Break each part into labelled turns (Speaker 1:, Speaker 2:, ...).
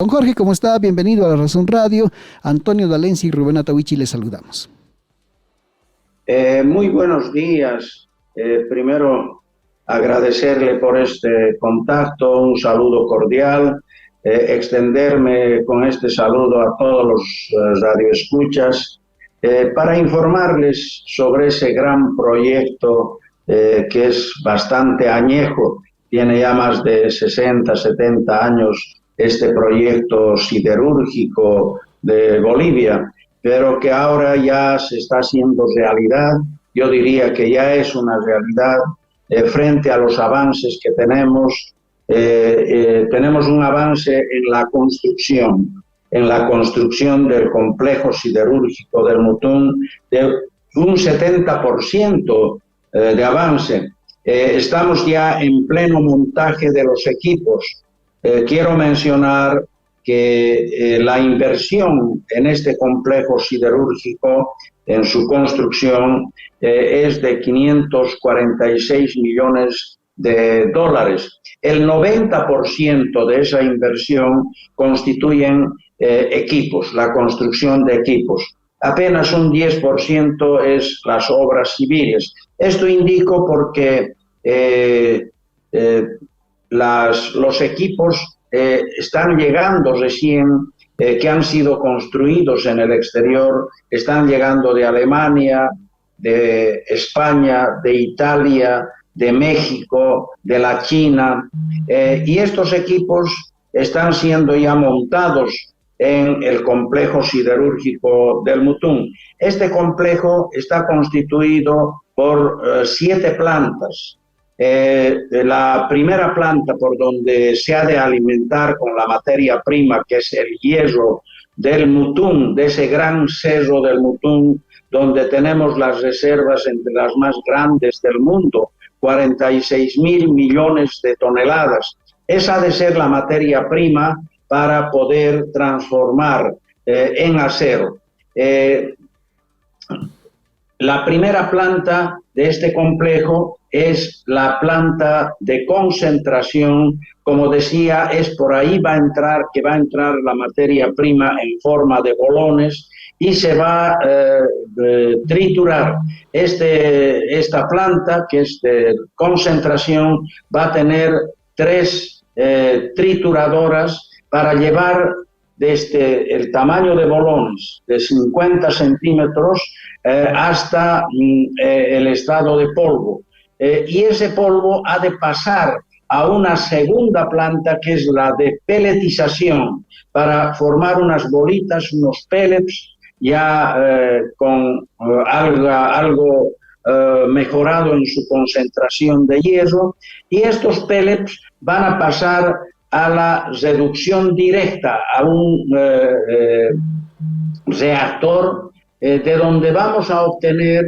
Speaker 1: Don Jorge, ¿cómo está? Bienvenido a La Razón Radio. Antonio Dalenzi y Rubén Atahuichi les saludamos.
Speaker 2: Muy buenos días. Primero, agradecerle por este contacto, un saludo cordial, extenderme con este saludo a todos los radioescuchas para informarles sobre ese gran proyecto que es bastante añejo, tiene ya más de 60, 70 años este proyecto siderúrgico de Bolivia, pero que ahora ya se está haciendo realidad. Yo diría que ya es una realidad frente a los avances que tenemos. Tenemos un avance en la construcción del complejo siderúrgico del Mutún de un 70% de avance. Estamos ya en pleno montaje de los equipos. Quiero mencionar que la inversión en este complejo siderúrgico, en su construcción, es de 546 millones de dólares. El 90% de esa inversión constituyen equipos, la construcción de equipos. Apenas un 10% es las obras civiles. Esto indico porque los equipos están llegando recién, que han sido construidos en el exterior, están llegando de Alemania, de España, de Italia, de México, de la China, y estos equipos están siendo ya montados en el complejo siderúrgico del Mutún. Este complejo está constituido por 7 plantas. La primera planta por donde se ha de alimentar con la materia prima, que es el hierro del Mutún, de ese gran cerro del Mutún, donde tenemos las reservas entre las más grandes del mundo, 46.000 millones de toneladas. Esa ha de ser la materia prima para poder transformar en acero. La primera planta de este complejo es la planta de concentración. Como decía, es por ahí que va a entrar la materia prima en forma de bolones y se va a triturar. Esta planta, que es de concentración, va a tener 3 trituradoras para llevar desde el tamaño de bolones de 50 centímetros hasta el estado de polvo. Y ese polvo ha de pasar a una segunda planta, que es la de pelletización, para formar unas bolitas, unos pellets, ya con algo mejorado en su concentración de hierro, y estos pellets van a pasar a la reducción directa, a un reactor de donde vamos a obtener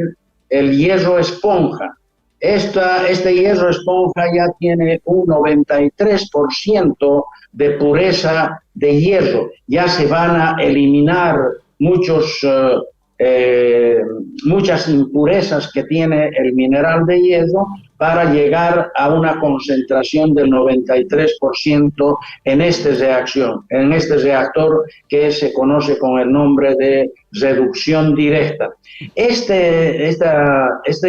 Speaker 2: el hierro esponja. Este hierro esponja ya tiene un 93% de pureza de hierro. Ya se van a eliminar muchas impurezas que tiene el mineral de hierro para llegar a una concentración del 93% en este reactor que se conoce con el nombre de reducción directa. Este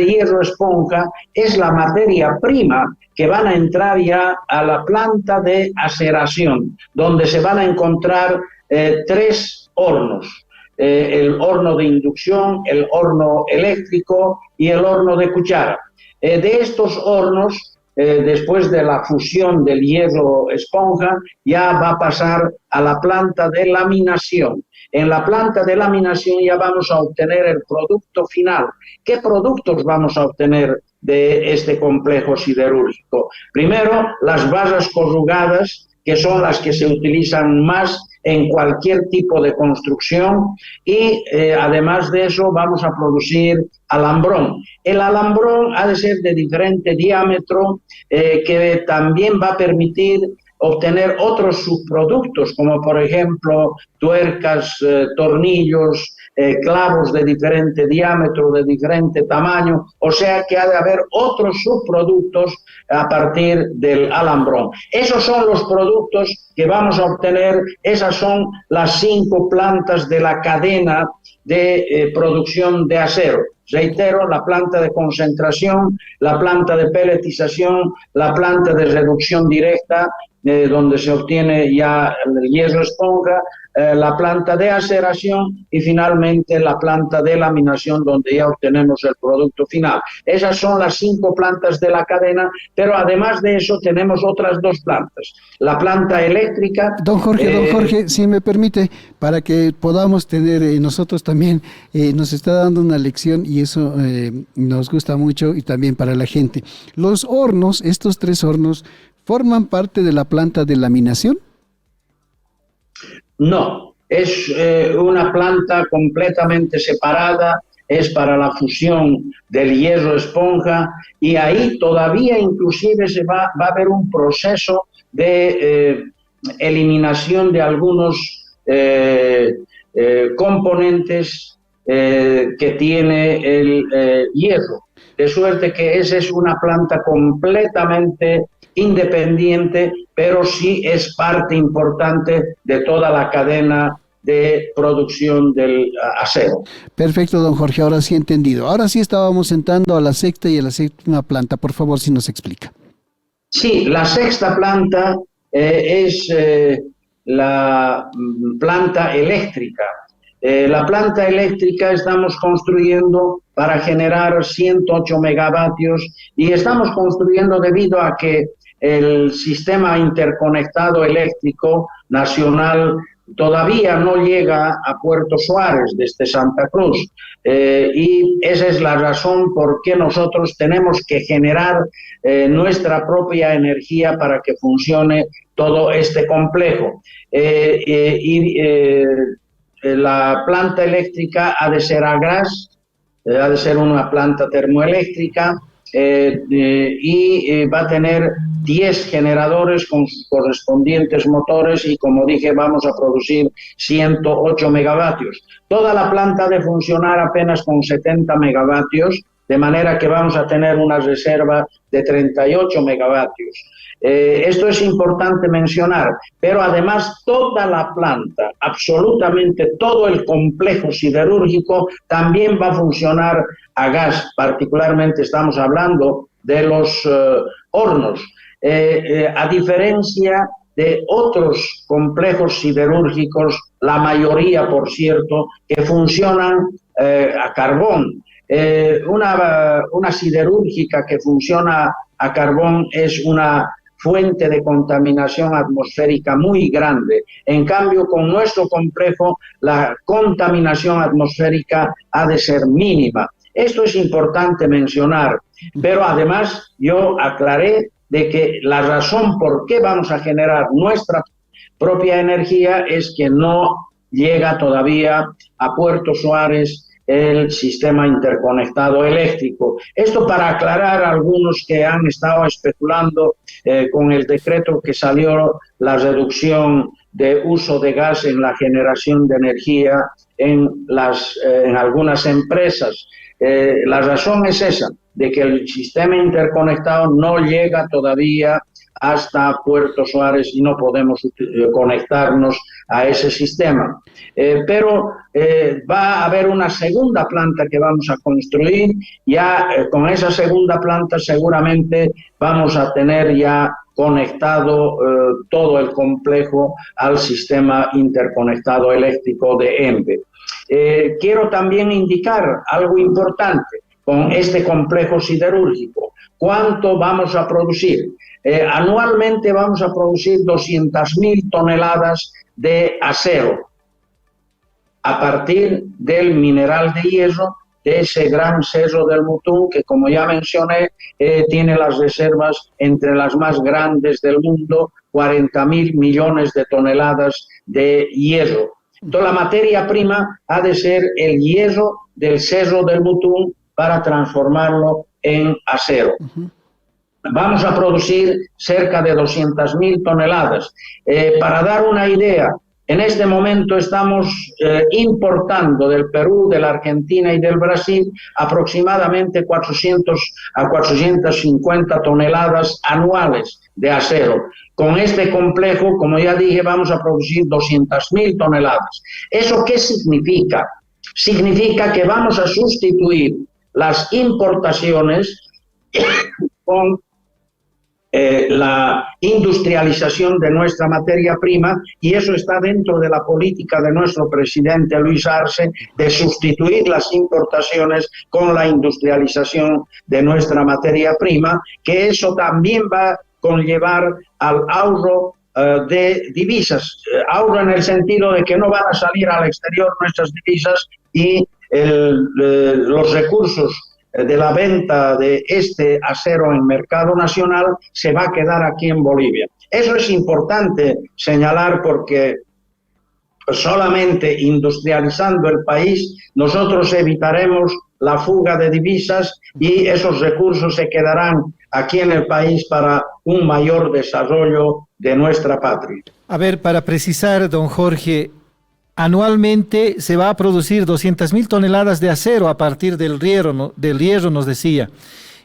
Speaker 2: hierro esponja es la materia prima que van a entrar ya a la planta de aceración, donde se van a encontrar 3 hornos. El horno de inducción, el horno eléctrico y el horno de cuchara. De estos hornos, después de la fusión del hierro esponja, ya va a pasar a la planta de laminación. En la planta de laminación ya vamos a obtener el producto final. ¿Qué productos vamos a obtener de este complejo siderúrgico? Primero, las barras corrugadas, que son las que se utilizan más en cualquier tipo de construcción, y además de eso vamos a producir alambrón. El alambrón ha de ser de diferente diámetro, que también va a permitir obtener otros subproductos, como por ejemplo tuercas, tornillos, clavos de diferente diámetro, de diferente tamaño, o sea que ha de haber otros subproductos a partir del alambrón. Esos son los productos que vamos a obtener, esas son las 5 plantas de la cadena de producción de acero. Reitero, la planta de concentración, la planta de pelletización, la planta de reducción directa, donde se obtiene ya el hierro esponja, la planta de aceración y finalmente la planta de laminación, donde ya obtenemos el producto final. Esas son las 5 plantas de la cadena, pero además de eso tenemos otras 2 plantas. La planta eléctrica...
Speaker 1: Don Jorge, si me permite, para que podamos tener nosotros también, nos está dando una lección y eso nos gusta mucho y también para la gente. Los hornos, estos 3 hornos, ¿forman parte de la planta de laminación?
Speaker 2: No, es una planta completamente separada, es para la fusión del hierro esponja y ahí todavía inclusive va a haber un proceso de eliminación de algunos componentes que tiene el hierro, de suerte que esa es una planta completamente independiente, pero sí es parte importante de toda la cadena de producción del acero.
Speaker 1: Perfecto, don Jorge, ahora sí he entendido. Ahora sí estábamos entrando a la 6ª y a la 7ª planta, por favor, si nos explica.
Speaker 2: Sí, la 6ª planta es la planta eléctrica. La planta eléctrica estamos construyendo para generar 108 megavatios y estamos construyendo debido a que el sistema interconectado eléctrico nacional todavía no llega a Puerto Suárez desde Santa Cruz y esa es la razón por qué nosotros tenemos que generar nuestra propia energía para que funcione todo este complejo. La planta eléctrica ha de ser a gas, ha de ser una planta termoeléctrica y va a tener 10 generadores con sus correspondientes motores y, como dije, vamos a producir 108 megavatios. Toda la planta ha de funcionar apenas con 70 megavatios, de manera que vamos a tener una reserva de 38 megavatios. Esto es importante mencionar, pero además toda la planta, absolutamente todo el complejo siderúrgico también va a funcionar a gas, particularmente estamos hablando de los hornos. A diferencia de otros complejos siderúrgicos, la mayoría, por cierto, que funcionan a carbón. Una siderúrgica que funciona a carbón es una fuente de contaminación atmosférica muy grande. En cambio, con nuestro complejo, la contaminación atmosférica ha de ser mínima. Esto es importante mencionar, pero además yo aclaré de que la razón por qué vamos a generar nuestra propia energía es que no llega todavía a Puerto Suárez el sistema interconectado eléctrico. Esto para aclarar a algunos que han estado especulando con el decreto que salió, la reducción de uso de gas en la generación de energía en algunas empresas. La razón es esa, de que el sistema interconectado no llega todavía hasta Puerto Suárez y no podemos conectarnos a ese sistema. Pero va a haber una segunda planta que vamos a construir. Ya con esa segunda planta seguramente vamos a tener ya conectado todo el complejo al sistema interconectado eléctrico de ENVE. Quiero también indicar algo importante con este complejo siderúrgico. ¿Cuánto vamos a producir? Anualmente vamos a producir 200.000 toneladas de acero a partir del mineral de hierro de ese gran cerro del Mutún, que, como ya mencioné, tiene las reservas entre las más grandes del mundo, 40.000 millones de toneladas de hierro. Entonces, la materia prima ha de ser el hierro del cerro del Mutún para transformarlo en acero. vamos a producir cerca de 200.000 toneladas. Para dar una idea, en este momento estamos importando del Perú, de la Argentina y del Brasil aproximadamente 400 a 450 toneladas anuales de acero. Con este complejo, como ya dije, vamos a producir 200.000 toneladas. ¿Eso qué significa? Significa que vamos a sustituir las importaciones con la industrialización de nuestra materia prima, y eso está dentro de la política de nuestro presidente Luis Arce de sustituir las importaciones con la industrialización de nuestra materia prima, que eso también va a conllevar al ahorro de divisas, ahorro en el sentido de que no van a salir al exterior nuestras divisas y los recursos de la venta de este acero en mercado nacional se va a quedar aquí en Bolivia. Eso es importante señalar porque solamente industrializando el país nosotros evitaremos la fuga de divisas y esos recursos se quedarán aquí en el país para un mayor desarrollo de nuestra patria.
Speaker 3: A ver, para precisar, don Jorge, anualmente se va a producir 200.000 toneladas de acero a partir del hierro, nos decía.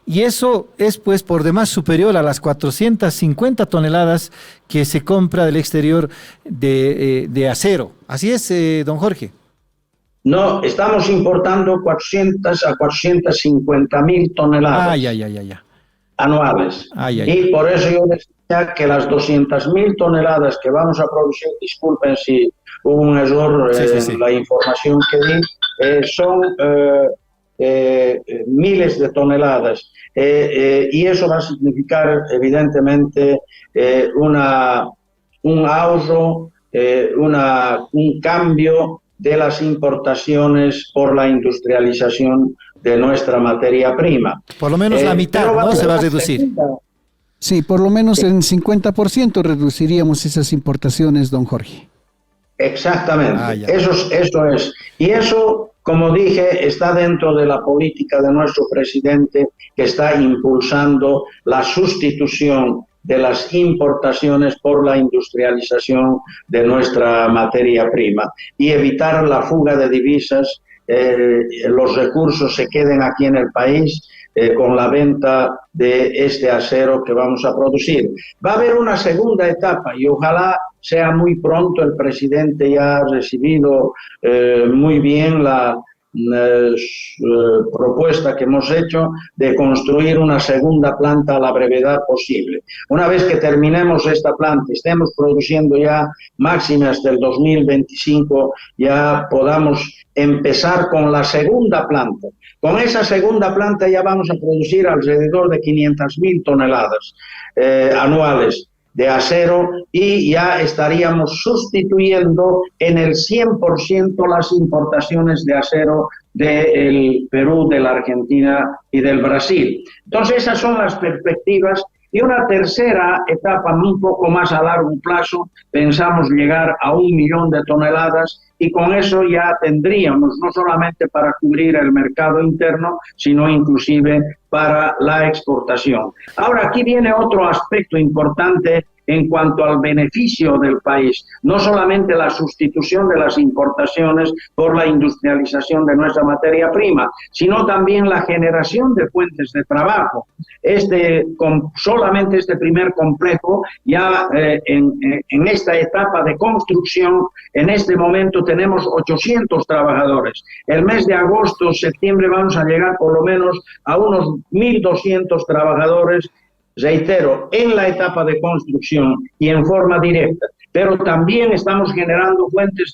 Speaker 3: Y eso es pues por demás superior a las 450 toneladas que se compra del exterior de acero. ¿Así es, don Jorge?
Speaker 2: No, estamos importando 400 a 450.000 toneladas anuales. Y por eso yo decía que las 200.000 toneladas que vamos a producir, disculpen si hubo un error en la información que di, son miles de toneladas. Y eso va a significar evidentemente un ahorro, un cambio de las importaciones por la industrialización de nuestra materia prima.
Speaker 3: Por lo menos la mitad, ¿no? Se va a reducir.
Speaker 1: Sí, por lo menos en 50% reduciríamos esas importaciones, don Jorge.
Speaker 2: Exactamente, eso es. Y eso, como dije, está dentro de la política de nuestro presidente, que está impulsando la sustitución de las importaciones por la industrialización de nuestra materia prima y evitar la fuga de divisas, los recursos se queden aquí en el país con la venta de este acero que vamos a producir. Va a haber una segunda etapa y ojalá sea muy pronto. El presidente ya ha recibido muy bien la propuesta que hemos hecho de construir una segunda planta a la brevedad posible. Una vez que terminemos esta planta, estemos produciendo ya máxima hasta el 2025, ya podamos empezar con la segunda planta. Con esa segunda planta ya vamos a producir alrededor de 500.000 toneladas anuales de acero y ya estaríamos sustituyendo en el 100% las importaciones de acero del Perú, de la Argentina y del Brasil. Entonces esas son las perspectivas. Y una tercera etapa un poco más a largo plazo, pensamos llegar a 1 millón de toneladas y con eso ya tendríamos no solamente para cubrir el mercado interno, sino inclusive para la exportación. Ahora, aquí viene otro aspecto importante en cuanto al beneficio del país, no solamente la sustitución de las importaciones por la industrialización de nuestra materia prima, sino también la generación de fuentes de trabajo. Solamente este primer complejo, ya en esta etapa de construcción, en este momento tenemos 800 trabajadores. El mes de agosto, septiembre vamos a llegar por lo menos a unos 1.200 trabajadores, reitero, en la etapa de construcción y en forma directa, pero también estamos generando fuentes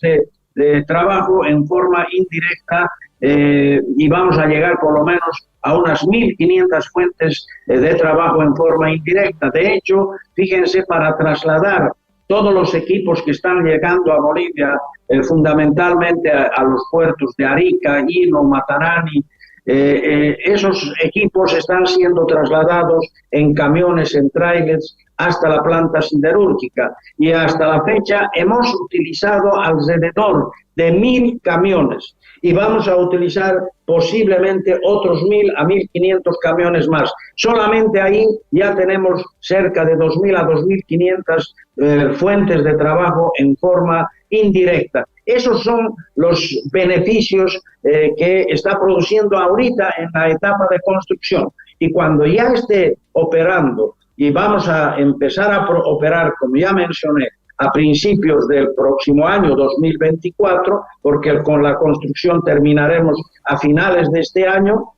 Speaker 2: de trabajo en forma indirecta y vamos a llegar por lo menos a unas 1.500 fuentes de trabajo en forma indirecta. De hecho, fíjense, para trasladar todos los equipos que están llegando a Bolivia, fundamentalmente a los puertos de Arica, Hilo, Matarani, esos equipos están siendo trasladados en camiones, en trailers, hasta la planta siderúrgica y hasta la fecha hemos utilizado alrededor de 1.000 camiones y vamos a utilizar posiblemente otros 1.000 a 1.500 camiones más. Solamente ahí ya tenemos cerca de 2.000 a 2.500 fuentes de trabajo en forma indirecta. Esos son los beneficios que está produciendo ahorita en la etapa de construcción. Y cuando ya esté operando, y vamos a empezar a operar, como ya mencioné, a principios del próximo año 2024, porque con la construcción terminaremos a finales de este año,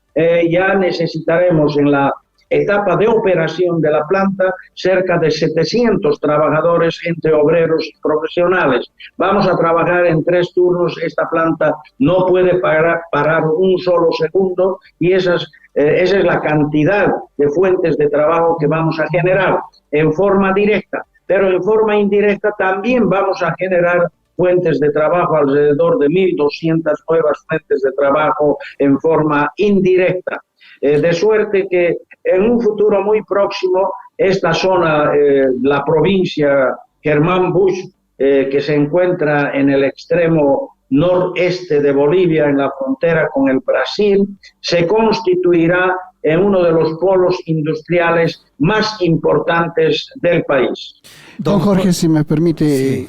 Speaker 2: ya necesitaremos en la etapa de operación de la planta cerca de 700 trabajadores entre obreros y profesionales. Vamos a trabajar en 3 turnos. Esta planta no puede parar un solo segundo, y esa es la cantidad de fuentes de trabajo que vamos a generar en forma directa. Pero en forma indirecta también vamos a generar fuentes de trabajo, alrededor de 1.200 nuevas fuentes de trabajo en forma indirecta. De suerte que en un futuro muy próximo, esta zona, la provincia Germán Busch, que se encuentra en el extremo noreste de Bolivia, en la frontera con el Brasil, se constituirá en uno de los polos industriales más importantes del país.
Speaker 1: Don Jorge, si me permite,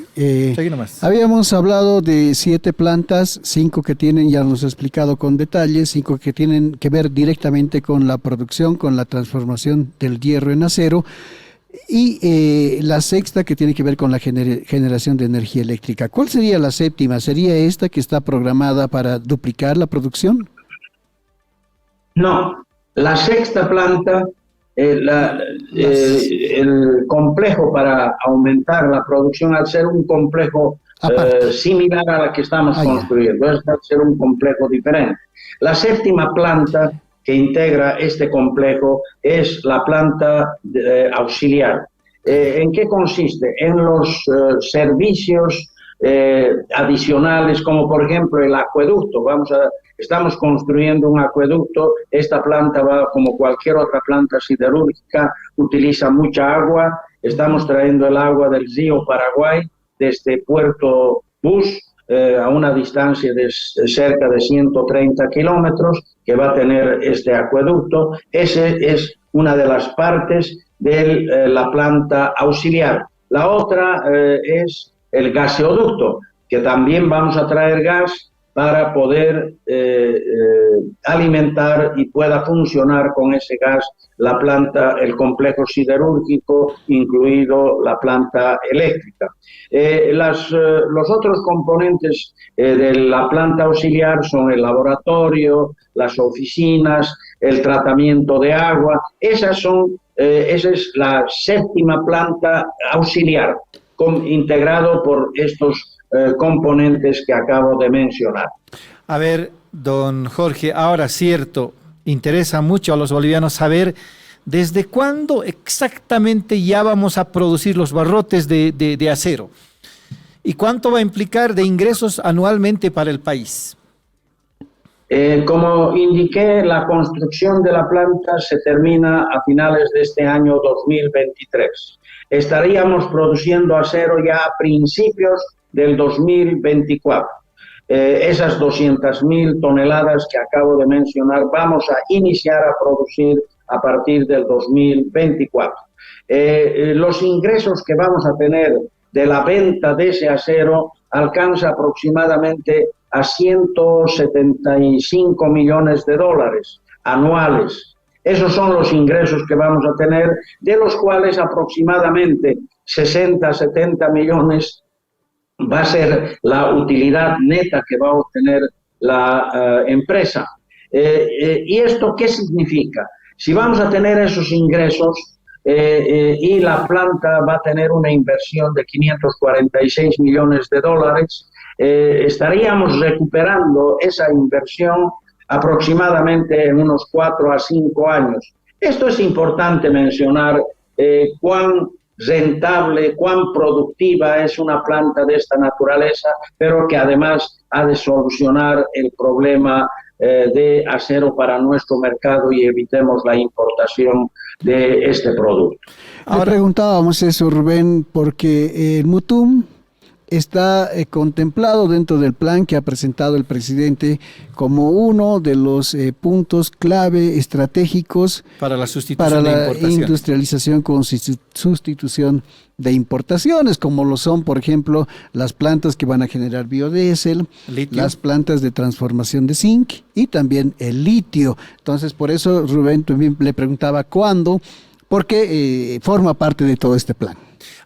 Speaker 1: habíamos hablado de 7 plantas, 5 que tienen, ya nos ha explicado con detalles, 5 que tienen que ver directamente con la producción, con la transformación del hierro en acero, y la sexta que tiene que ver con la generación de energía eléctrica. ¿Cuál sería la séptima? ¿Sería esta que está programada para duplicar la producción?
Speaker 2: No, la sexta planta, el complejo para aumentar la producción, al ser un complejo similar a la que estamos construyendo, va a ser un complejo diferente. La séptima planta que integra este complejo es la planta auxiliar. ¿En qué consiste? En los servicios adicionales, como por ejemplo el acueducto. Estamos construyendo un acueducto. Esta planta va, como cualquier otra planta siderúrgica, utiliza mucha agua. Estamos trayendo el agua del río Paraguay desde Puerto Busch, a una distancia de cerca de 130 kilómetros, que va a tener este acueducto. Ese es una de las partes de la planta auxiliar. La otra es el gaseoducto, que también vamos a traer gas para poder alimentar y pueda funcionar con ese gas la planta, el complejo siderúrgico, incluido la planta eléctrica. Los otros componentes de la planta auxiliar son el laboratorio, las oficinas, el tratamiento de agua. Esa es la séptima planta auxiliar, integrado por estos componentes que acabo de mencionar.
Speaker 3: A ver, don Jorge, ahora cierto, interesa mucho a los bolivianos saber desde cuándo exactamente ya vamos a producir los barrotes de acero y cuánto va a implicar de ingresos anualmente para el país.
Speaker 2: Como indiqué, la construcción de la planta se termina a finales de este año 2023. Estaríamos produciendo acero ya a principios del 2024. Esas 200.000 toneladas que acabo de mencionar vamos a iniciar a producir a partir del 2024. Los ingresos que vamos a tener de la venta de ese acero alcanza aproximadamente a 175 millones de dólares anuales. Esos son los ingresos que vamos a tener, de los cuales aproximadamente 60-70 millones va a ser la utilidad neta que va a obtener la empresa. ¿Y esto qué significa? Si vamos a tener esos ingresos y la planta va a tener una inversión de 546 millones de dólares, estaríamos recuperando esa inversión aproximadamente en unos 4 a 5 años. Esto es importante mencionar, cuán rentable, cuán productiva es una planta de esta naturaleza, pero que además ha de solucionar el problema de acero para nuestro mercado y evitemos la importación de este producto.
Speaker 1: Ahora preguntábamos eso, Rubén, porque el Mutum está contemplado dentro del plan que ha presentado el presidente como uno de los puntos clave estratégicos
Speaker 3: para la sustitución
Speaker 1: para
Speaker 3: de
Speaker 1: la
Speaker 3: importaciones.
Speaker 1: industrialización con sustitución de importaciones, como lo son, por ejemplo, las plantas que van a generar biodiesel,
Speaker 3: Litio.
Speaker 1: las plantas de transformación de zinc y también el litio. Entonces, por eso Rubén también le preguntaba cuándo, porque forma parte de todo este plan.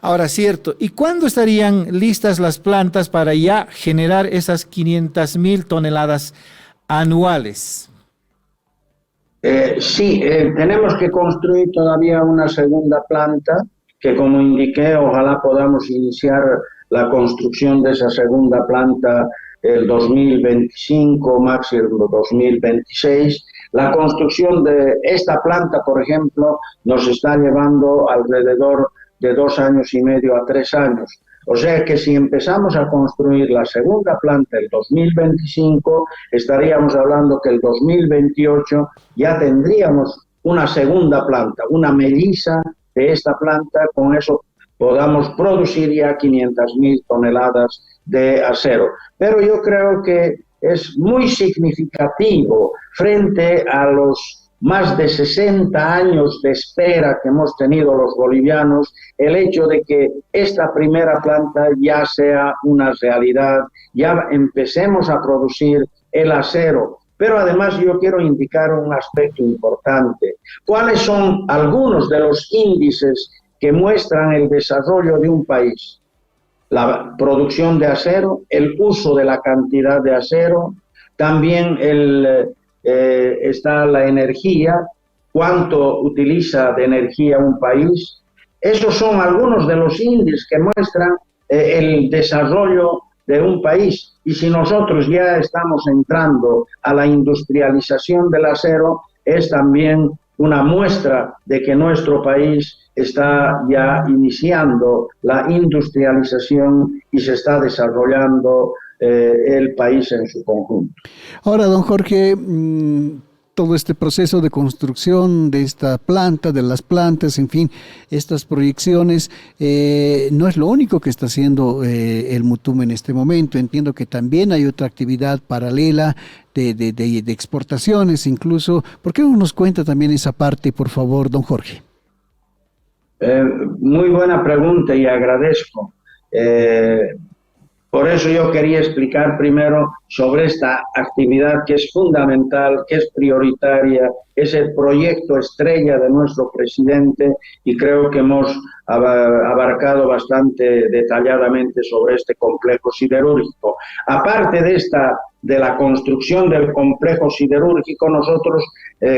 Speaker 3: Ahora, cierto, ¿y cuándo estarían listas las plantas para ya generar esas 500.000 toneladas anuales?
Speaker 2: Sí, tenemos que construir todavía una segunda planta que, como indiqué, ojalá podamos iniciar la construcción de esa segunda planta el 2025, máximo 2026. La construcción de esta planta, por ejemplo, nos está llevando alrededor de 2 años y medio a 3 años. O sea que si empezamos a construir la segunda planta el 2025, estaríamos hablando que el 2028 ya tendríamos una segunda planta, una melliza de esta planta. Con eso podamos producir ya 500.000 toneladas de acero. Pero yo creo que es muy significativo frente a los más de 60 años de espera que hemos tenido los bolivianos, el hecho de que esta primera planta ya sea una realidad, ya empecemos a producir el acero. Pero además yo quiero indicar un aspecto importante. ¿Cuáles son algunos de los índices que muestran el desarrollo de un país? La producción de acero, el uso de la cantidad de acero, también está la energía, cuánto utiliza de energía un país. Esos son algunos de los índices que muestran el desarrollo de un país. Y si nosotros ya estamos entrando a la industrialización del acero, es también una muestra de que nuestro país está ya iniciando la industrialización y se está desarrollando el país en su conjunto.
Speaker 1: Ahora, don Jorge, todo este proceso de construcción de esta planta, de las plantas, en fin, estas proyecciones, no es lo único que está haciendo el Mutum en este momento. Entiendo que también hay otra actividad paralela de exportaciones incluso. ¿Por qué no nos cuenta también esa parte, por favor, don Jorge?
Speaker 2: Muy buena pregunta y agradezco. Por eso yo quería explicar primero sobre esta actividad que es fundamental, que es prioritaria, es el proyecto estrella de nuestro presidente, y creo que hemos abarcado bastante detalladamente sobre este complejo siderúrgico. Aparte de la construcción del complejo siderúrgico, nosotros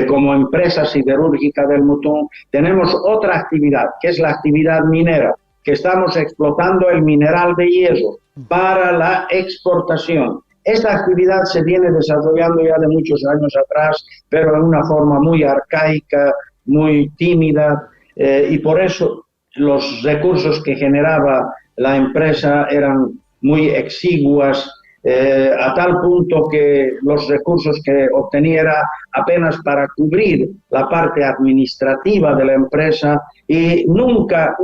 Speaker 2: como empresa siderúrgica del Mutum tenemos otra actividad, que es la actividad minera, que estamos explotando el mineral de hierro para la exportación. Esta actividad se viene desarrollando ya de muchos años atrás, pero en una forma muy arcaica, muy tímida, y por eso los recursos que generaba la empresa eran muy exiguas, a tal punto que los recursos que obtenía era apenas para cubrir la parte administrativa de la empresa, y nunca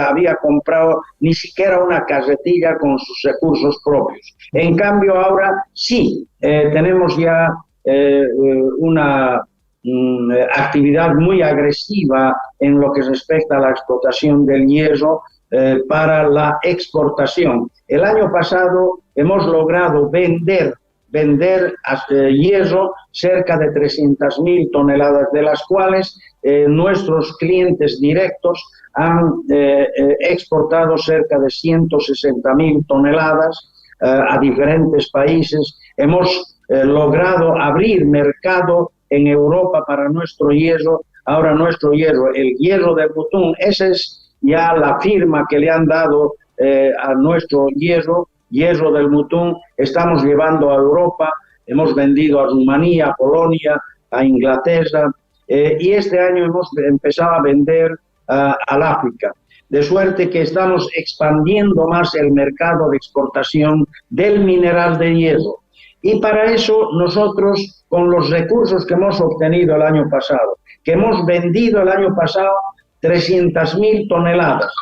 Speaker 2: había comprado ni siquiera una carretilla con sus recursos propios. En cambio ahora sí, tenemos ya una actividad muy agresiva en lo que respecta a la explotación del hierro para la exportación. El año pasado hemos logrado vender hierro cerca de 300.000 toneladas, de las cuales nuestros clientes directos han exportado cerca de 160.000 toneladas a diferentes países. Hemos logrado abrir mercado en Europa para nuestro hierro. Ahora nuestro hierro, el hierro del Mutum, esa es ya la firma que le han dado a nuestro hierro del Mutum. Estamos llevando a Europa, hemos vendido a Rumanía, a Polonia, a Inglaterra, y este año hemos empezado a vender al África. De suerte que estamos expandiendo más el mercado de exportación del mineral de hierro. Y para eso nosotros, con los recursos que hemos obtenido el año pasado, que hemos vendido el año pasado 300.000 toneladas,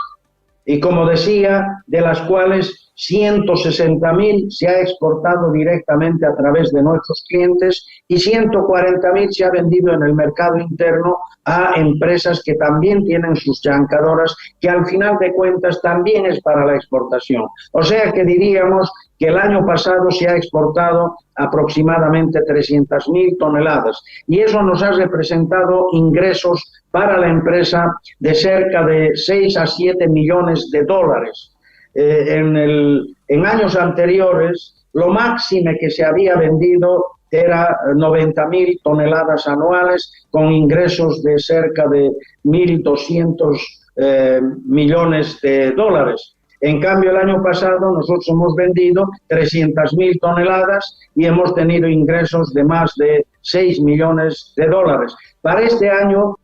Speaker 2: y como decía, de las cuales 160.000 se ha exportado directamente a través de nuestros clientes y 140.000 se ha vendido en el mercado interno a empresas que también tienen sus chancadoras, que al final de cuentas también es para la exportación. O sea que diríamos que el año pasado se ha exportado aproximadamente 300.000 toneladas y eso nos ha representado ingresos para la empresa de cerca de 6 a 7 millones de dólares. En años anteriores, lo máximo que se había vendido era 90.000 toneladas anuales con ingresos de cerca de 1.200 millones de dólares. En cambio, el año pasado nosotros hemos vendido 300.000 toneladas y hemos tenido ingresos de más de 6 millones de dólares. Para este año...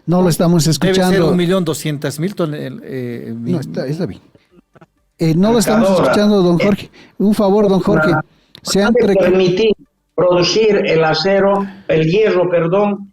Speaker 1: No lo estamos escuchando.
Speaker 3: Debe ser 1.200.000 toneladas.
Speaker 1: No, está bien. No lo estamos escuchando, don Jorge. Un favor, don Jorge. Se han
Speaker 2: permitido producir el hierro,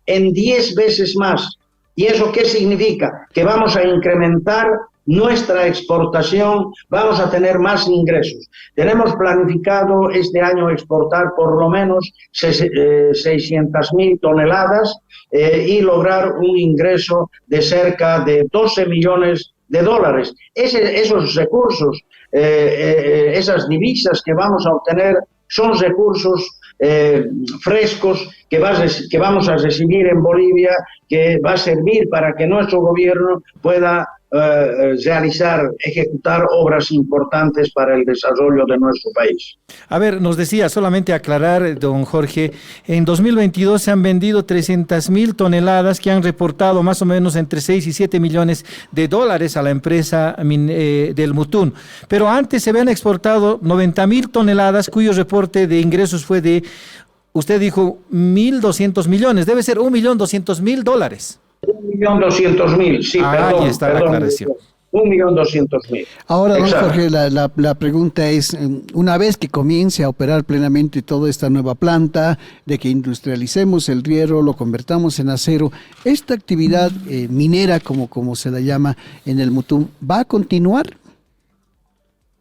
Speaker 2: en 10 veces más. ¿Y eso qué significa? Que vamos a incrementar nuestra exportación, vamos a tener más ingresos. Tenemos planificado este año exportar por lo menos 600.000 toneladas y lograr un ingreso de cerca de 12 millones de dólares. Esos recursos, esas divisas que vamos a obtener son recursos frescos que vamos a recibir en Bolivia, que va a servir para que nuestro gobierno pueda ejecutar obras importantes para el desarrollo de nuestro país.
Speaker 3: A ver, nos decía, solamente aclarar, don Jorge, en 2022 se han vendido 300.000 toneladas que han reportado más o menos entre 6 y 7 millones de dólares a la empresa del Mutún. Pero antes se habían exportado 90.000 toneladas cuyo reporte de ingresos fue de, usted dijo, 1.200 millones, debe ser 1.200.000 dólares.
Speaker 2: 1.200.000, sí, perdón.
Speaker 3: Ahí está la aclaración.
Speaker 2: 1.200.000.
Speaker 1: Ahora, don Jorge, la pregunta es, una vez que comience a operar plenamente toda esta nueva planta, de que industrialicemos el hierro, lo convertamos en acero, ¿esta actividad minera, como se la llama en el Mutún, va a continuar?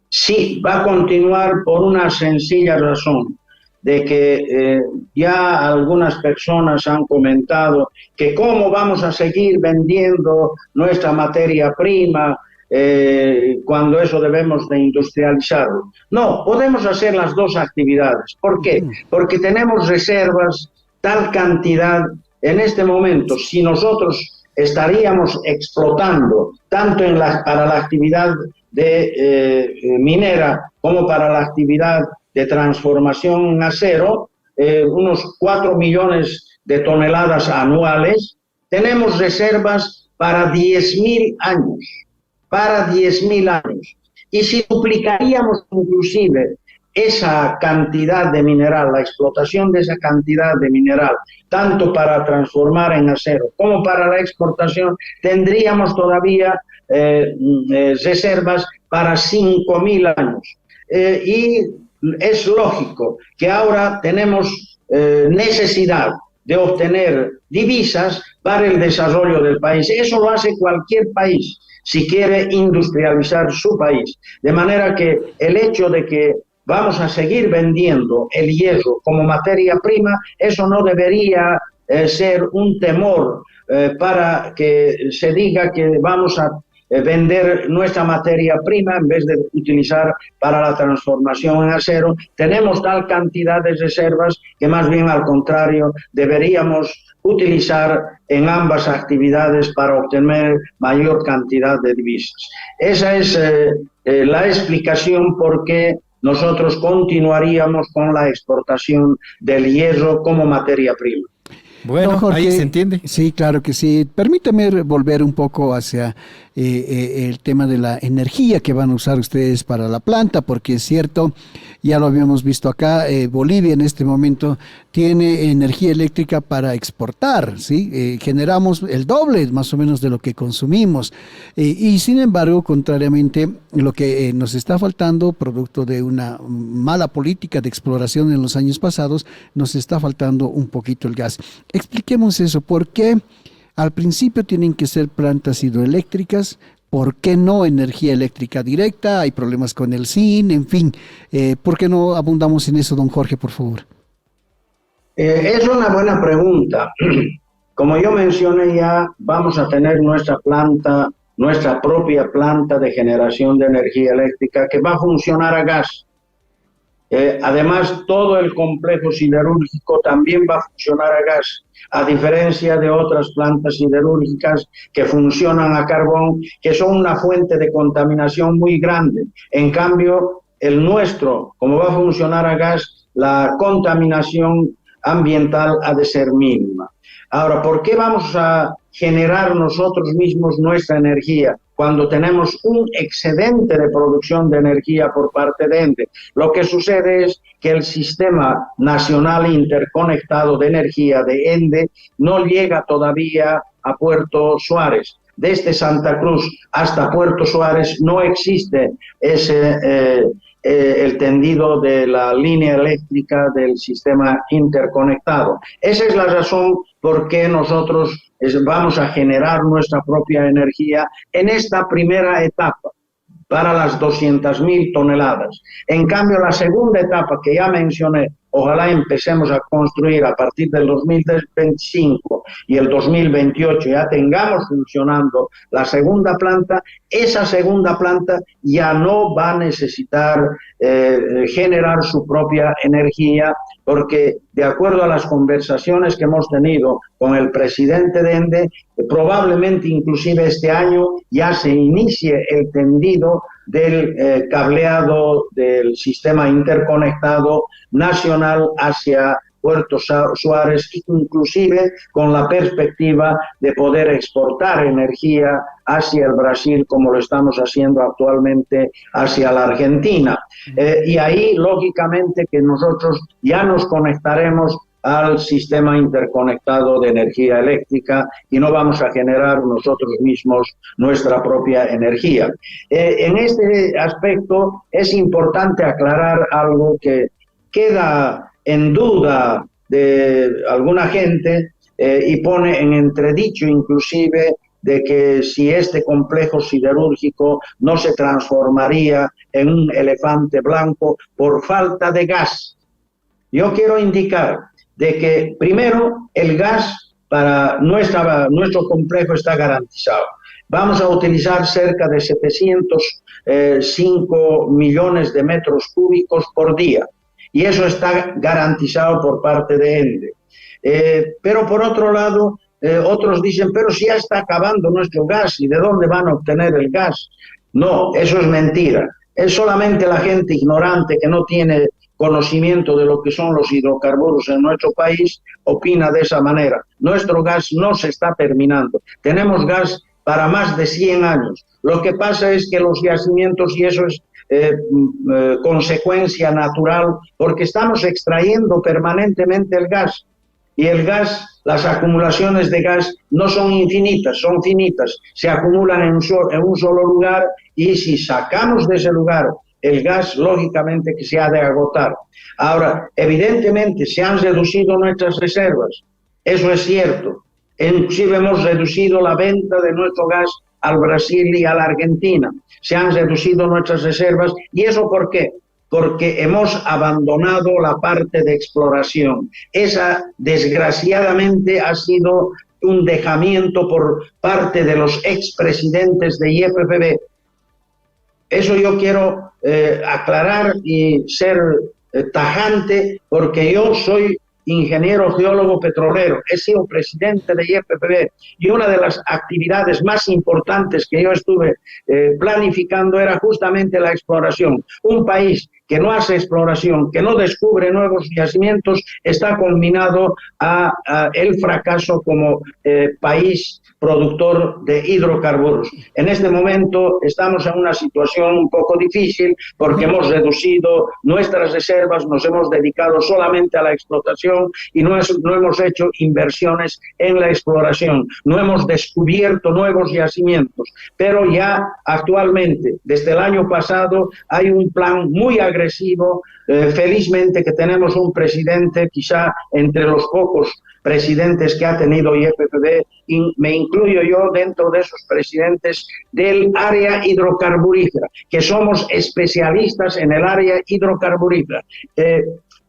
Speaker 2: Sí, va a continuar por una sencilla razón, de que ya algunas personas han comentado que cómo vamos a seguir vendiendo nuestra materia prima cuando eso debemos de industrializarlo. No, podemos hacer las dos actividades. ¿Por qué? Porque tenemos reservas, tal cantidad en este momento. Si nosotros estaríamos explotando tanto para la actividad minera como para la actividad de transformación en acero, unos 4 millones de toneladas anuales, tenemos reservas para 10.000 años, Y si duplicaríamos inclusive esa cantidad de mineral, la explotación de esa cantidad de mineral, tanto para transformar en acero como para la exportación, tendríamos todavía reservas para 5.000 años. Y es lógico que ahora tenemos necesidad de obtener divisas para el desarrollo del país. Eso lo hace cualquier país si quiere industrializar su país. De manera que el hecho de que vamos a seguir vendiendo el hierro como materia prima, eso no debería ser un temor para que se diga que vamos a vender nuestra materia prima en vez de utilizar para la transformación en acero. Tenemos tal cantidad de reservas que más bien al contrario deberíamos utilizar en ambas actividades para obtener mayor cantidad de divisas. Esa es la explicación por qué nosotros continuaríamos con la exportación del hierro como materia prima.
Speaker 3: Bueno, Jorge, ahí se entiende.
Speaker 1: Sí, claro que sí. Permítame volver un poco hacia el tema de la energía que van a usar ustedes para la planta, porque es cierto, ya lo habíamos visto acá, Bolivia en este momento tiene energía eléctrica para exportar, ¿sí? Generamos el doble más o menos de lo que consumimos y sin embargo, contrariamente, lo que nos está faltando, producto de una mala política de exploración en los años pasados, nos está faltando un poquito el gas. Expliquemos eso, ¿por qué Al principio tienen que ser plantas hidroeléctricas. ¿Por qué no energía eléctrica directa? Hay problemas con el SIN, en fin. ¿Por qué no abundamos en eso, don Jorge, por favor?
Speaker 2: Es una buena pregunta. Como yo mencioné ya, vamos a tener nuestra propia planta de generación de energía eléctrica que va a funcionar a gas. Además, todo el complejo siderúrgico también va a funcionar a gas, a diferencia de otras plantas siderúrgicas que funcionan a carbón, que son una fuente de contaminación muy grande. En cambio, el nuestro, como va a funcionar a gas, la contaminación ambiental ha de ser mínima. Ahora, ¿por qué vamos a generar nosotros mismos nuestra energía cuando tenemos un excedente de producción de energía por parte de ENDE? Lo que sucede es que el Sistema Nacional Interconectado de Energía de ENDE no llega todavía a Puerto Suárez. Desde Santa Cruz hasta Puerto Suárez no existe el tendido de la línea eléctrica del sistema interconectado. Esa es la razón por qué nosotros vamos a generar nuestra propia energía en esta primera etapa para las 200.000 toneladas. En cambio, la segunda etapa que ya mencioné, ojalá empecemos a construir a partir del 2025 y el 2028 ya tengamos funcionando la segunda planta. Esa segunda planta ya no va a necesitar generar su propia energía, porque de acuerdo a las conversaciones que hemos tenido con el presidente de ENDE, probablemente inclusive este año ya se inicie el tendido del cableado del sistema interconectado nacional hacia Puerto Suárez, inclusive con la perspectiva de poder exportar energía hacia el Brasil, como lo estamos haciendo actualmente hacia la Argentina. Y ahí, lógicamente, que nosotros ya nos conectaremos al sistema interconectado de energía eléctrica y no vamos a generar nosotros mismos nuestra propia energía. En este aspecto es importante aclarar algo que queda en duda de alguna gente y pone en entredicho inclusive de que si este complejo siderúrgico no se transformaría en un elefante blanco por falta de gas. Yo quiero indicar de que primero el gas para nuestro complejo está garantizado. Vamos a utilizar cerca de 705 millones de metros cúbicos por día. Y eso está garantizado por parte de ENDE. Pero por otro lado, otros dicen, pero si ya está acabando nuestro gas, ¿y de dónde van a obtener el gas? No, eso es mentira. Es solamente la gente ignorante que no tiene conocimiento de lo que son los hidrocarburos en nuestro país, opina de esa manera. Nuestro gas no se está terminando. Tenemos gas para más de 100 años. Lo que pasa es que los yacimientos, y eso es consecuencia natural, porque estamos extrayendo permanentemente el gas. Y el gas, las acumulaciones de gas no son infinitas, son finitas. Se acumulan en un solo lugar y si sacamos de ese lugar el gas, lógicamente que se ha de agotar. Ahora, evidentemente, se han reducido nuestras reservas. Eso es cierto. Inclusive hemos reducido la venta de nuestro gas al Brasil y a la Argentina. Se han reducido nuestras reservas. ¿Y eso por qué? Porque hemos abandonado la parte de exploración. Esa, desgraciadamente, ha sido un dejamiento por parte de los expresidentes de IFPB. Eso yo quiero aclarar y ser tajante, porque yo soy ingeniero geólogo petrolero, he sido presidente de IFPB y una de las actividades más importantes que yo estuve planificando era justamente la exploración. Un país que no hace exploración, que no descubre nuevos yacimientos, está conminado a el fracaso como país productor de hidrocarburos. En este momento estamos en una situación un poco difícil porque hemos reducido nuestras reservas, nos hemos dedicado solamente a la explotación y no hemos hecho inversiones en la exploración, no hemos descubierto nuevos yacimientos, pero ya actualmente, desde el año pasado, hay un plan muy agresivo agresivo. Felizmente que tenemos un presidente, quizá entre los pocos presidentes que ha tenido YPFB, y me incluyo yo dentro de esos presidentes del área hidrocarburífera, que somos especialistas en el área hidrocarburífera.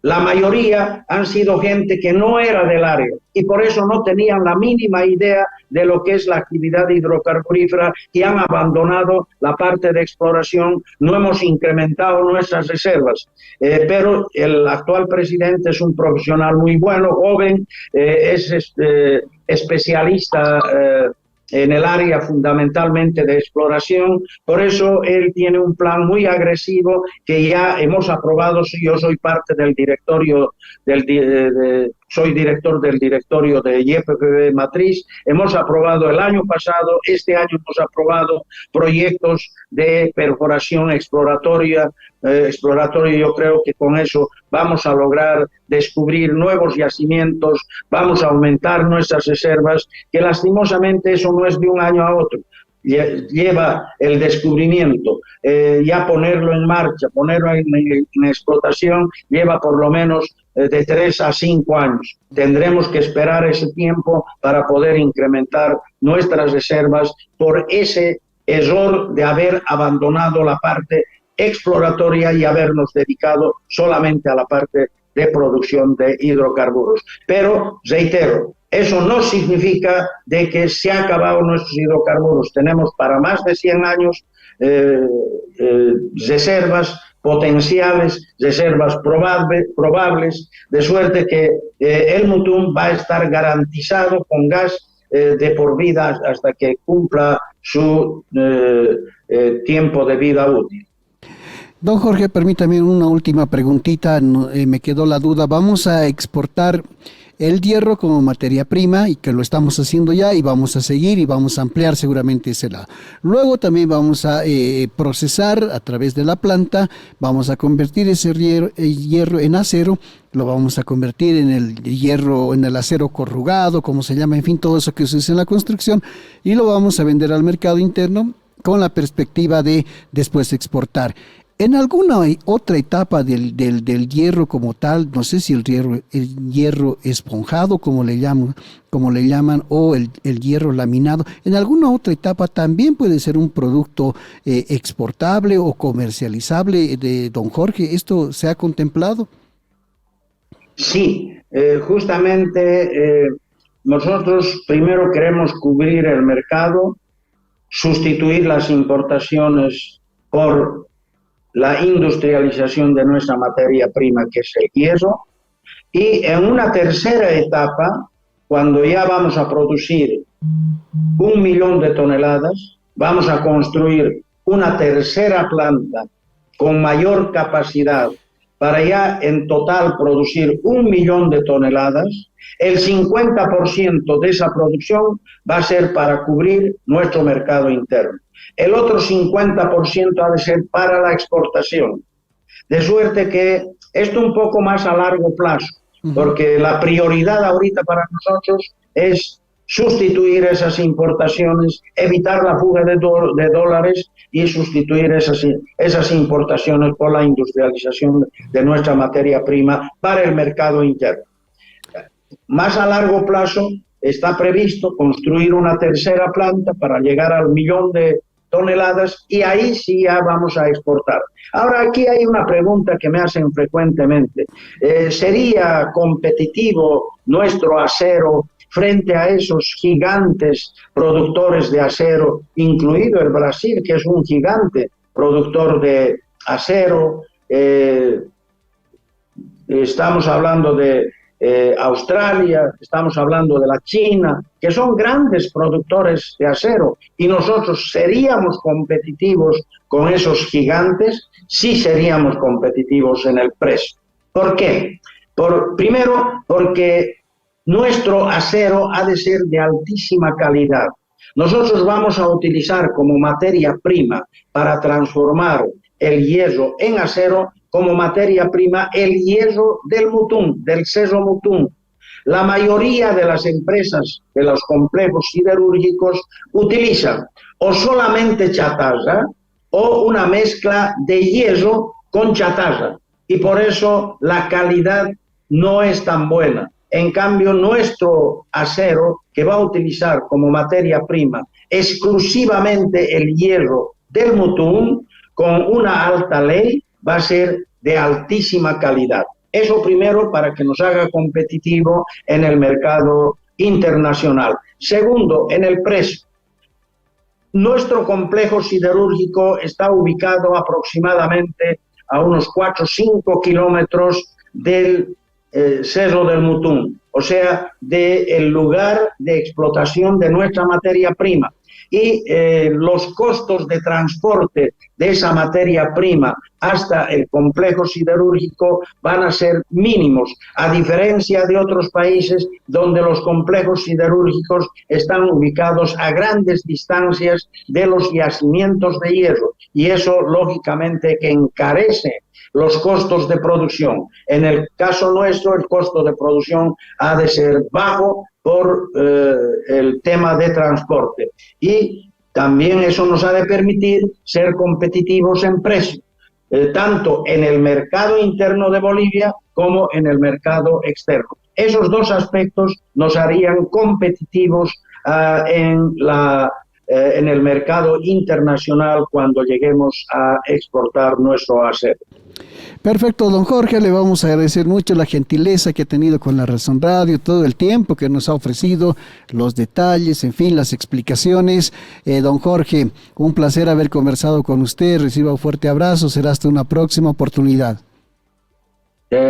Speaker 2: La mayoría han sido gente que no era del área y por eso no tenían la mínima idea de lo que es la actividad hidrocarburífera y han abandonado la parte de exploración. No hemos incrementado nuestras reservas, pero el actual presidente es un profesional muy bueno, joven, es especialista en el área fundamentalmente de exploración. Por eso él tiene un plan muy agresivo que ya hemos aprobado. Yo soy parte del directorio, soy director del directorio de YPFB Matriz. Hemos aprobado el año pasado, este año hemos aprobado proyectos de perforación exploratoria. Yo creo que con eso vamos a lograr descubrir nuevos yacimientos, vamos a aumentar nuestras reservas, que lastimosamente eso no es de un año a otro. Lleva el descubrimiento, ya ponerlo en marcha, ponerlo en explotación, lleva por lo menos de 3 a 5 años. Tendremos que esperar ese tiempo para poder incrementar nuestras reservas por ese error de haber abandonado la parte exploratoria y habernos dedicado solamente a la parte de producción de hidrocarburos. Pero, reitero, eso no significa de que se han acabado nuestros hidrocarburos. Tenemos para más de 100 años reservas potenciales, reservas probables, de suerte que el Mutum va a estar garantizado con gas de por vida hasta que cumpla su tiempo de vida útil.
Speaker 1: Don Jorge, permítame una última preguntita, me quedó la duda. Vamos a exportar el hierro como materia prima y que lo estamos haciendo ya y vamos a seguir y vamos a ampliar seguramente ese lado. Luego también vamos a procesar a través de la planta, vamos a convertir ese hierro en acero, lo vamos a convertir en el hierro, en el acero corrugado, como se llama, en fin, todo eso que se usa en la construcción, y lo vamos a vender al mercado interno con la perspectiva de después exportar. En alguna otra etapa del hierro como tal, no sé si el hierro esponjado, como le llaman, o el hierro laminado, en alguna otra etapa también puede ser un producto exportable o comercializable, de don Jorge. ¿Esto se ha contemplado?
Speaker 2: Sí, justamente nosotros primero queremos cubrir el mercado, sustituir las importaciones por la industrialización de nuestra materia prima, que es el hierro, y en una tercera etapa, cuando ya vamos a producir 1 millón de toneladas, vamos a construir una tercera planta con mayor capacidad para ya en total producir 1 millón de toneladas. El 50% de esa producción va a ser para cubrir nuestro mercado interno. El otro 50% ha de ser para la exportación. De suerte que esto un poco más a largo plazo, porque la prioridad ahorita para nosotros es sustituir esas importaciones, evitar la fuga de dólares y sustituir esas importaciones por la industrialización de nuestra materia prima para el mercado interno. Más a largo plazo está previsto construir una tercera planta para llegar al 1 millón de toneladas y ahí sí ya vamos a exportar. Ahora aquí hay una pregunta que me hacen frecuentemente. ¿Sería competitivo nuestro acero frente a esos gigantes productores de acero, incluido el Brasil, que es un gigante productor de acero? Estamos hablando de Australia, estamos hablando de la China, que son grandes productores de acero, y nosotros seríamos competitivos con esos gigantes. Sí seríamos competitivos en el precio. ¿Por qué? Primero, porque nuestro acero ha de ser de altísima calidad. Nosotros vamos a utilizar como materia prima para transformar el hierro en acero, como materia prima el hierro del Mutum, del Cerro Mutum. La mayoría de las empresas de los complejos siderúrgicos utilizan o solamente chatarra o una mezcla de hierro con chatarra y por eso la calidad no es tan buena. En cambio, nuestro acero, que va a utilizar como materia prima exclusivamente el hierro del Mutum, con una alta ley, va a ser de altísima calidad. Eso primero, para que nos haga competitivo en el mercado internacional. Segundo, en el precio. Nuestro complejo siderúrgico está ubicado aproximadamente a unos 4 o 5 kilómetros del Cerro del Mutum, o sea, del lugar de explotación de nuestra materia prima. Y los costos de transporte de esa materia prima hasta el complejo siderúrgico van a ser mínimos, a diferencia de otros países donde los complejos siderúrgicos están ubicados a grandes distancias de los yacimientos de hierro, y eso lógicamente que encarece los costos de producción. En el caso nuestro, el costo de producción ha de ser bajo por el tema de transporte, y también eso nos ha de permitir ser competitivos en precio, tanto en el mercado interno de Bolivia como en el mercado externo. Esos dos aspectos nos harían competitivos en el mercado internacional cuando lleguemos a exportar nuestro acero.
Speaker 1: Perfecto, don Jorge, le vamos a agradecer mucho la gentileza que ha tenido con La Razón Radio, todo el tiempo que nos ha ofrecido, los detalles, en fin, las explicaciones. Don Jorge, un placer haber conversado con usted, reciba un fuerte abrazo, será hasta una próxima oportunidad.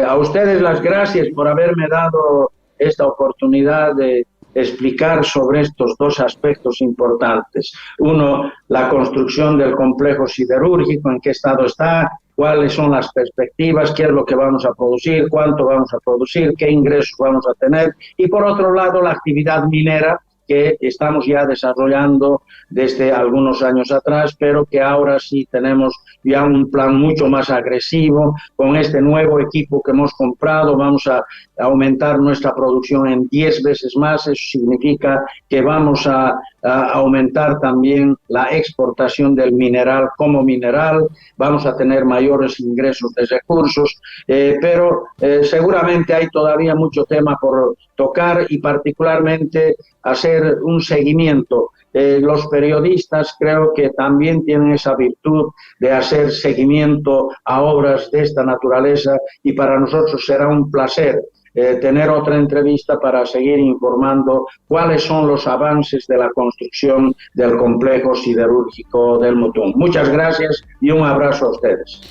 Speaker 2: A ustedes las gracias por haberme dado esta oportunidad de explicar sobre estos dos aspectos importantes. Uno, la construcción del complejo siderúrgico, en qué estado está, cuáles son las perspectivas, qué es lo que vamos a producir, cuánto vamos a producir, qué ingresos vamos a tener, y por otro lado la actividad minera que estamos ya desarrollando desde algunos años atrás, pero que ahora sí tenemos ya un plan mucho más agresivo. Con este nuevo equipo que hemos comprado vamos a aumentar nuestra producción en 10 veces más. Eso significa que vamos a aumentar también la exportación del mineral como mineral, vamos a tener mayores ingresos de recursos, pero seguramente hay todavía mucho tema por tocar, y particularmente hacer un seguimiento. Los periodistas creo que también tienen esa virtud de hacer seguimiento a obras de esta naturaleza, y para nosotros será un placer tener otra entrevista para seguir informando cuáles son los avances de la construcción del complejo siderúrgico del Mutum. Muchas gracias y un abrazo a ustedes.